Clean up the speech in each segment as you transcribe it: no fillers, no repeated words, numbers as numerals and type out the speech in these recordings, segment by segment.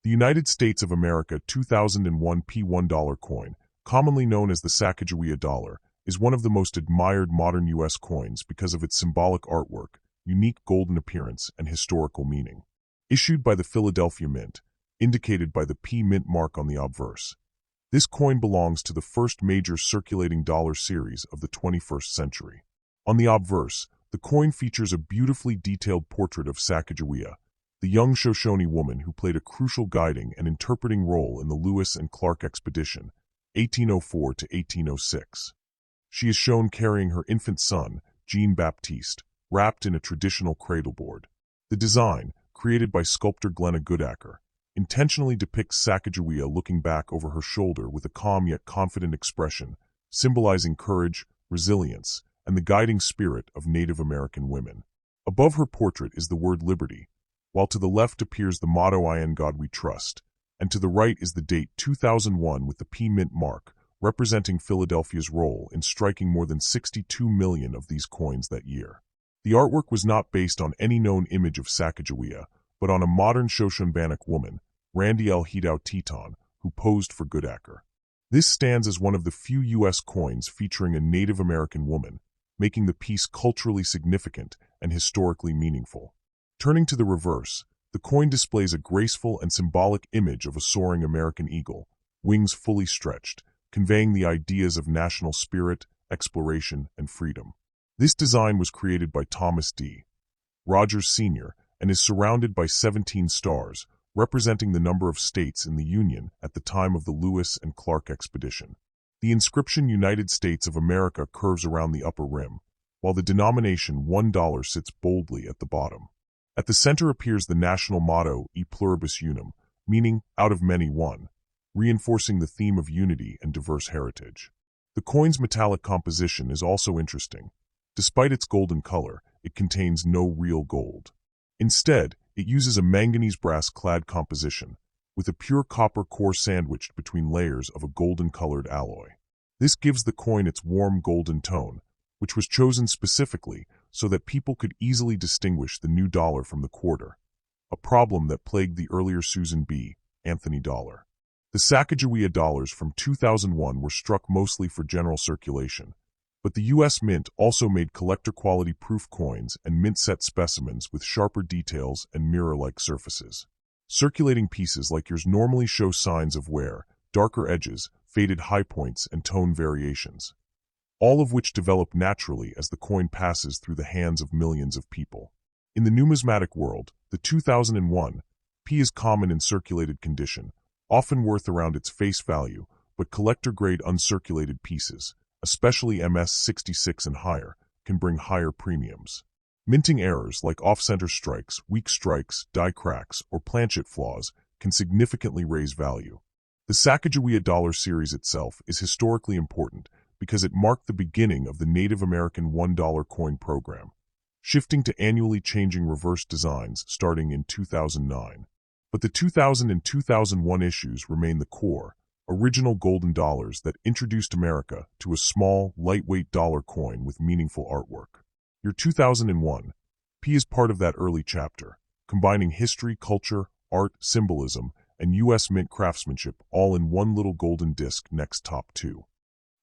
The United States of America 2001 P$1 coin, commonly known as the Sacagawea dollar, is one of the most admired modern U.S. coins because of its symbolic artwork, unique golden appearance, and historical meaning. Issued by the Philadelphia Mint, indicated by the P Mint mark on the obverse. This coin belongs to the first major circulating dollar series of the 21st century. On the obverse, the coin features a beautifully detailed portrait of Sacagawea, the young Shoshone woman who played a crucial guiding and interpreting role in the Lewis and Clark expedition, 1804 to 1806. She is shown carrying her infant son, Jean-Baptiste, wrapped in a traditional cradleboard. The design, created by sculptor Glenna Goodacker, intentionally depicts Sacagawea looking back over her shoulder with a calm yet confident expression, symbolizing courage, resilience, and the guiding spirit of Native American women. Above her portrait is the word liberty, while to the left appears the motto "In God We Trust," and to the right is the date 2001 with the P Mint mark, representing Philadelphia's role in striking more than 62 million of these coins that year. The artwork was not based on any known image of Sacagawea, but on a modern Shoshone woman, Randy L. Hidao Teton, who posed for Goodacker. This stands as one of the few U.S. coins featuring a Native American woman, making the piece culturally significant and historically meaningful. Turning to the reverse, the coin displays a graceful and symbolic image of a soaring American eagle, wings fully stretched, conveying the ideas of national spirit, exploration, and freedom. This design was created by Thomas D. Rogers Sr. and is surrounded by 17 stars, representing the number of states in the Union at the time of the Lewis and Clark expedition. The inscription United States of America curves around the upper rim, while the denomination $1 sits boldly at the bottom. At the center appears the national motto E Pluribus Unum, meaning out of many one, reinforcing the theme of unity and diverse heritage. The coin's metallic composition is also interesting. Despite its golden color, it contains no real gold. Instead, it uses a manganese brass-clad composition, with a pure copper core sandwiched between layers of a golden-colored alloy. This gives the coin its warm golden tone, which was chosen specifically so that people could easily distinguish the new dollar from the quarter, a problem that plagued the earlier Susan B. Anthony dollar. The Sacagawea dollars from 2001 were struck mostly for general circulation, but the U.S. Mint also made collector-quality proof coins and mint-set specimens with sharper details and mirror-like surfaces. Circulating pieces like yours normally show signs of wear, darker edges, faded high points, and tone variations, all of which develop naturally as the coin passes through the hands of millions of people. In the numismatic world, the 2001 P is common in circulated condition, often worth around its face value, but collector-grade uncirculated pieces, especially MS-66 and higher, can bring higher premiums. Minting errors like off-center strikes, weak strikes, die cracks, or planchet flaws can significantly raise value. The Sacagawea dollar series itself is historically important because it marked the beginning of the Native American $1 coin program, shifting to annually changing reverse designs starting in 2009. But the 2000 and 2001 issues remain the core, original golden dollars that introduced America to a small, lightweight dollar coin with meaningful artwork. Your 2001 P is part of that early chapter, combining history, culture, art, symbolism, and U.S. Mint craftsmanship all in one little golden disc next top two.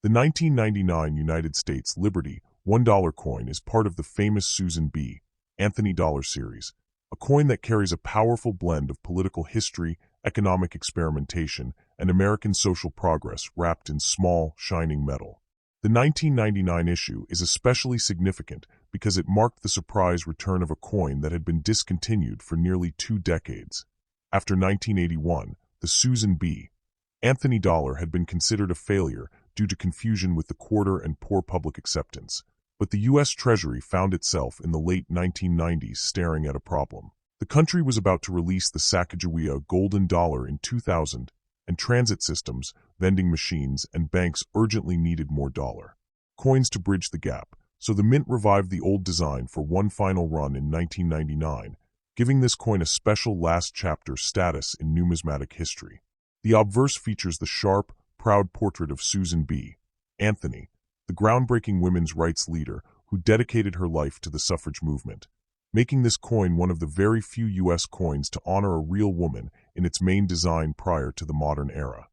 The 1999 United States Liberty $1 coin is part of the famous Susan B. Anthony dollar series, a coin that carries a powerful blend of political history, economic experimentation, and American social progress wrapped in small, shining metal. The 1999 issue is especially significant because it marked the surprise return of a coin that had been discontinued for nearly 2 decades. After 1981, the Susan B. Anthony dollar had been considered a failure due to confusion with the quarter and poor public acceptance, but the U.S. Treasury found itself in the late 1990s staring at a problem. The country was about to release the Sacagawea golden dollar in 2000, and transit systems, vending machines, and banks urgently needed more dollar coins to bridge the gap, so the Mint revived the old design for one final run in 1999, giving this coin a special last chapter status in numismatic history. The obverse features the sharp, proud portrait of Susan B. Anthony, the groundbreaking women's rights leader who dedicated her life to the suffrage movement, making this coin one of the very few U.S. coins to honor a real woman in its main design prior to the modern era.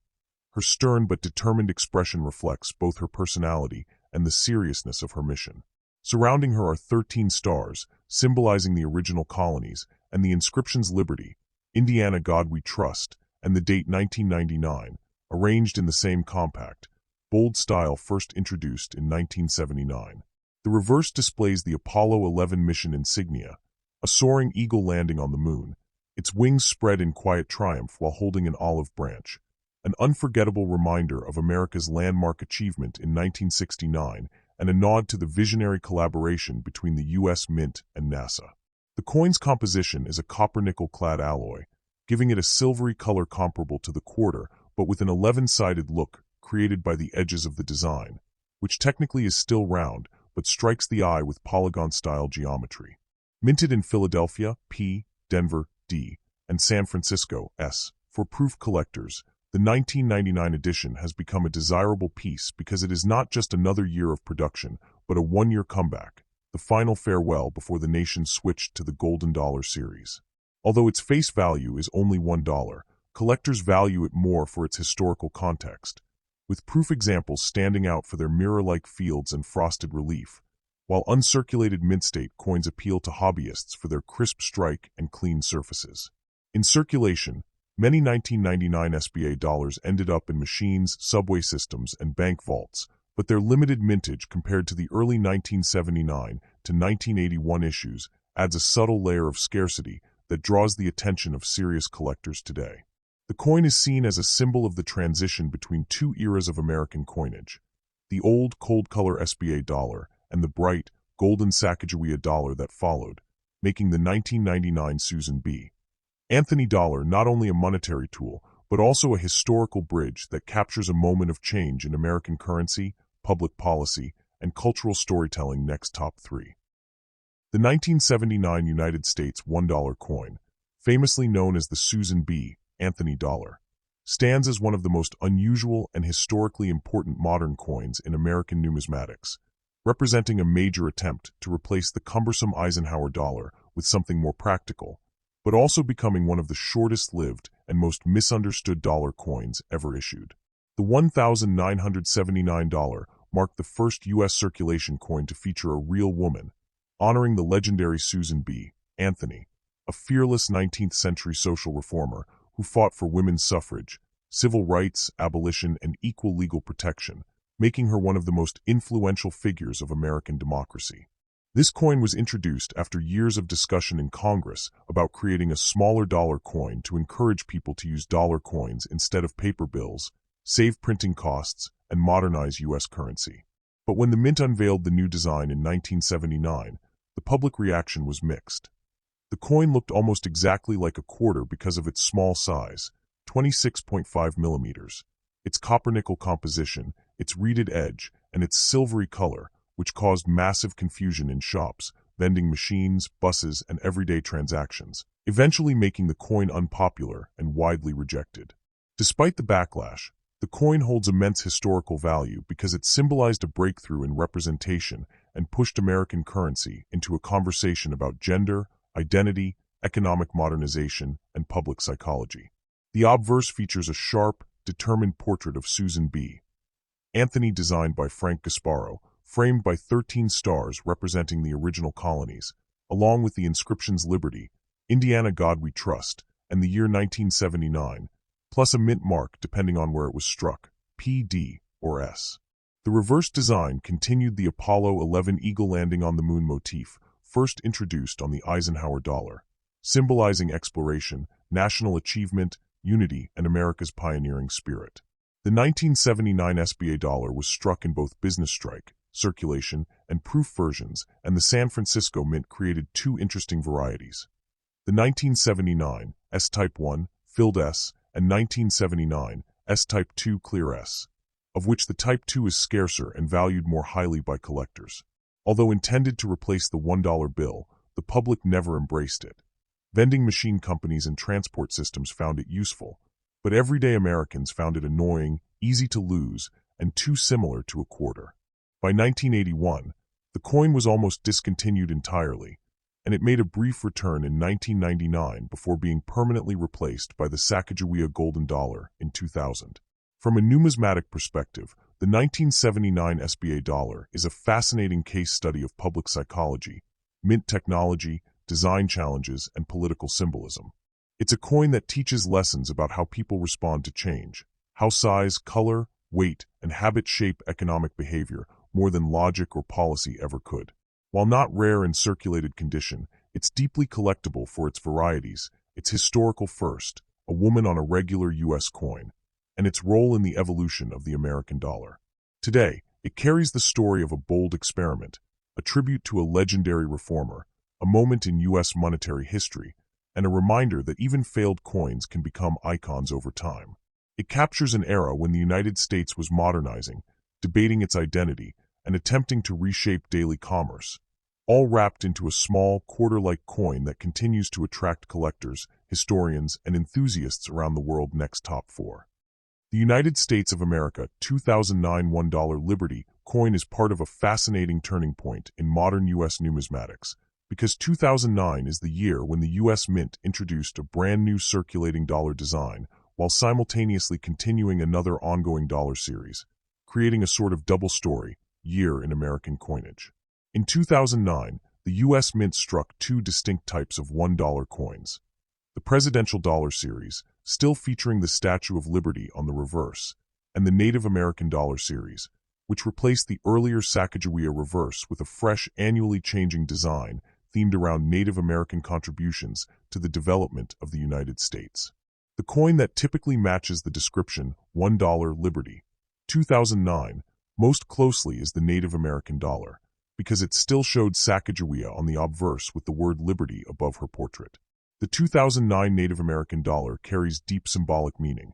Her stern but determined expression reflects both her personality and the seriousness of her mission. Surrounding her are 13 stars, symbolizing the original colonies, and the inscriptions Liberty, Indiana God We Trust, and the date 1999, arranged in the same compact, bold style first introduced in 1979. The reverse displays the Apollo 11 mission insignia, a soaring eagle landing on the moon, its wings spread in quiet triumph while holding an olive branch, an unforgettable reminder of America's landmark achievement in 1969 and a nod to the visionary collaboration between the U.S. Mint and NASA. The coin's composition is a copper-nickel-clad alloy, giving it a silvery color comparable to the quarter, but with an 11-sided look created by the edges of the design, which technically is still round, but strikes the eye with polygon-style geometry. Minted in Philadelphia, P, Denver, D, and San Francisco, S, for proof collectors, the 1999 edition has become a desirable piece because it is not just another year of production, but a one-year comeback, the final farewell before the nation switched to the golden dollar series. Although its face value is only $1, collectors value it more for its historical context, with proof examples standing out for their mirror-like fields and frosted relief, while uncirculated mint-state coins appeal to hobbyists for their crisp strike and clean surfaces. In circulation, many 1999 SBA dollars ended up in machines, subway systems, and bank vaults, but their limited mintage compared to the early 1979 to 1981 issues adds a subtle layer of scarcity that draws the attention of serious collectors today. The coin is seen as a symbol of the transition between two eras of American coinage, the old cold-color SBA dollar and the bright, golden Sacagawea dollar that followed, making the 1999 Susan B. Anthony dollar not only a monetary tool, but also a historical bridge that captures a moment of change in American currency, public policy, and cultural storytelling. Next top 3. The 1979 United States $1 coin, famously known as the Susan B. Anthony dollar, stands as one of the most unusual and historically important modern coins in American numismatics, representing a major attempt to replace the cumbersome Eisenhower dollar with something more practical, but also becoming one of the shortest-lived and most misunderstood dollar coins ever issued. The $1,979 marked the first U.S. circulation coin to feature a real woman, honoring the legendary Susan B. Anthony, a fearless 19th-century social reformer who fought for women's suffrage, civil rights, abolition, and equal legal protection, making her one of the most influential figures of American democracy. This coin was introduced after years of discussion in Congress about creating a smaller dollar coin to encourage people to use dollar coins instead of paper bills, save printing costs, and modernize U.S. currency. But when the Mint unveiled the new design in 1979, the public reaction was mixed. The coin looked almost exactly like a quarter because of its small size, 26.5 millimeters, its copper-nickel composition, its reeded edge, and its silvery color, which caused massive confusion in shops, vending machines, buses, and everyday transactions, eventually making the coin unpopular and widely rejected. Despite the backlash, the coin holds immense historical value because it symbolized a breakthrough in representation and pushed American currency into a conversation about gender, identity, economic modernization, and public psychology. The obverse features a sharp, determined portrait of Susan B. Anthony designed by Frank Gasparo, framed by 13 stars representing the original colonies, along with the inscriptions Liberty, Indiana God We Trust, and the year 1979, plus a mint mark depending on where it was struck, P, D, or S. The reverse design continued the Apollo 11 eagle landing on the moon motif, first introduced on the Eisenhower dollar, symbolizing exploration, national achievement, unity, and America's pioneering spirit. The 1979 SBA dollar was struck in both business strike, circulation, and proof versions, and the San Francisco Mint created two interesting varieties. The 1979 S-Type 1, filled S, and 1979 S-Type 2, clear S, of which the Type 2 is scarcer and valued more highly by collectors. Although intended to replace the $1 bill, the public never embraced it. Vending machine companies and transport systems found it useful, but everyday Americans found it annoying, easy to lose, and too similar to a quarter. By 1981, the coin was almost discontinued entirely, and it made a brief return in 1999 before being permanently replaced by the Sacagawea golden dollar in 2000. From a numismatic perspective, the 1979 SBA dollar is a fascinating case study of public psychology, mint technology, design challenges, and political symbolism. It's a coin that teaches lessons about how people respond to change, how size, color, weight, and habit shape economic behavior more than logic or policy ever could. While not rare in circulated condition, it's deeply collectible for its varieties, its historical first, a woman on a regular U.S. coin, and its role in the evolution of the American dollar. Today, it carries the story of a bold experiment, a tribute to a legendary reformer, a moment in U.S. monetary history, and a reminder that even failed coins can become icons over time. It captures an era when the United States was modernizing, debating its identity, and attempting to reshape daily commerce, all wrapped into a small, quarter-like coin that continues to attract collectors, historians, and enthusiasts around the world. Next top 4. The United States of America 2009 $1 Liberty coin is part of a fascinating turning point in modern U.S. numismatics, because 2009 is the year when the U.S. Mint introduced a brand new circulating dollar design while simultaneously continuing another ongoing dollar series, creating a sort of double story year in American coinage. In 2009, the U.S. Mint struck two distinct types of $1 coins. The Presidential Dollar Series, still featuring the Statue of Liberty on the reverse, and the Native American Dollar Series, which replaced the earlier Sacagawea reverse with a fresh, annually changing design themed around Native American contributions to the development of the United States. The coin that typically matches the description $1 Liberty 2009 most closely is the Native American dollar, because it still showed Sacagawea on the obverse with the word Liberty above her portrait. The 2009 Native American dollar carries deep symbolic meaning.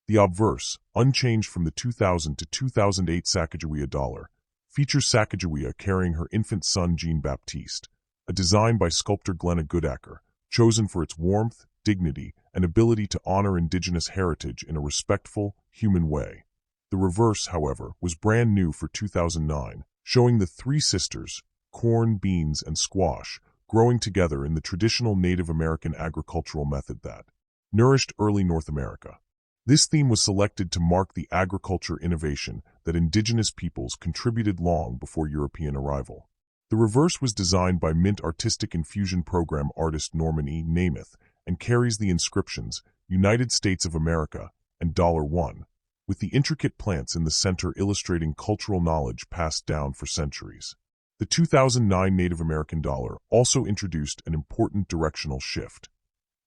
The obverse, unchanged from the 2000 to 2008 Sacagawea dollar, features Sacagawea carrying her infant son Jean-Baptiste, a design by sculptor Glenna Goodacker, chosen for its warmth, dignity, and ability to honor indigenous heritage in a respectful, human way. The reverse, however, was brand new for 2009, showing the three sisters, corn, beans, and squash, growing together in the traditional Native American agricultural method that nourished early North America. This theme was selected to mark the agriculture innovation that indigenous peoples contributed long before European arrival. The reverse was designed by Mint Artistic Infusion Program artist Norman E. Namath and carries the inscriptions United States of America and $1, with the intricate plants in the center illustrating cultural knowledge passed down for centuries. The 2009 Native American dollar also introduced an important directional shift.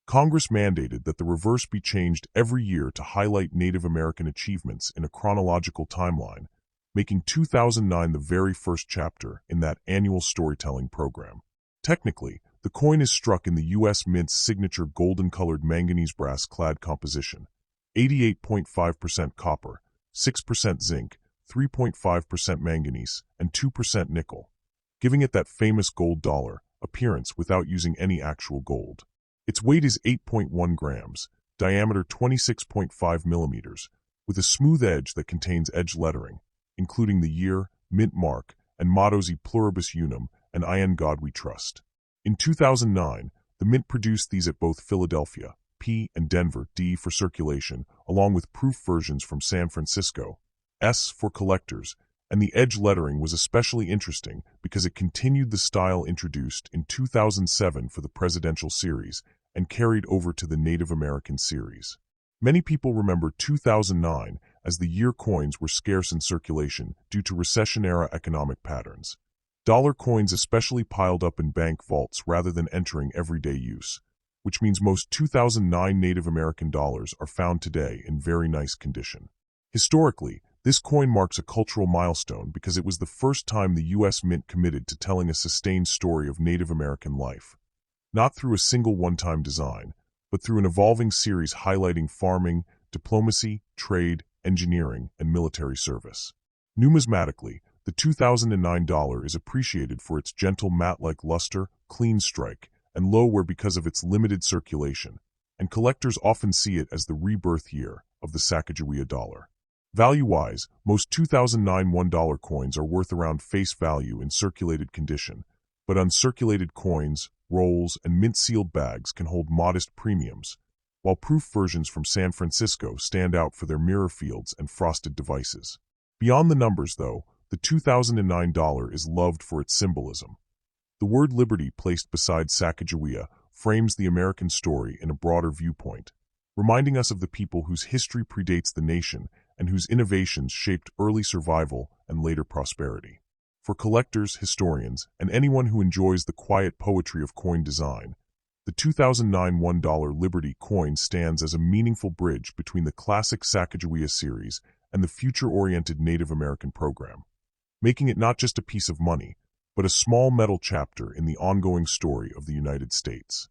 Congress mandated that the reverse be changed every year to highlight Native American achievements in a chronological timeline, making 2009 the very first chapter in that annual storytelling program. Technically, the coin is struck in the U.S. Mint's signature golden-colored manganese brass-clad composition, 88.5% copper, 6% zinc, 3.5% manganese, and 2% nickel, giving it that famous gold dollar appearance without using any actual gold. Its weight is 8.1 grams, diameter 26.5 millimeters, with a smooth edge that contains edge lettering, including the year, mint mark, and mottos E Pluribus Unum and In God We Trust. In 2009, the Mint produced these at both Philadelphia, P, and Denver, D, for circulation, along with proof versions from San Francisco, S, for collectors, and the edge lettering was especially interesting because it continued the style introduced in 2007 for the presidential series and carried over to the Native American series. Many people remember 2009 as the year coins were scarce in circulation due to recession-era economic patterns. Dollar coins especially piled up in bank vaults rather than entering everyday use, which means most 2009 Native American dollars are found today in very nice condition. Historically, this coin marks a cultural milestone because it was the first time the U.S. Mint committed to telling a sustained story of Native American life, not through a single one-time design, but through an evolving series highlighting farming, diplomacy, trade, engineering, and military service. Numismatically, the 2009 dollar is appreciated for its gentle matte-like luster, clean strike, and low wear because of its limited circulation, and collectors often see it as the rebirth year of the Sacagawea dollar. Value-wise, most 2009 $1 coins are worth around face value in circulated condition, but uncirculated coins, rolls, and mint-sealed bags can hold modest premiums, while proof versions from San Francisco stand out for their mirror fields and frosted devices. Beyond the numbers, though, the 2009 dollar is loved for its symbolism. The word liberty placed beside Sacagawea frames the American story in a broader viewpoint, reminding us of the people whose history predates the nation and whose innovations shaped early survival and later prosperity. For collectors, historians, and anyone who enjoys the quiet poetry of coin design, the 2009 $1 Liberty coin stands as a meaningful bridge between the classic Sacagawea series and the future-oriented Native American program, making it not just a piece of money, but a small metal chapter in the ongoing story of the United States.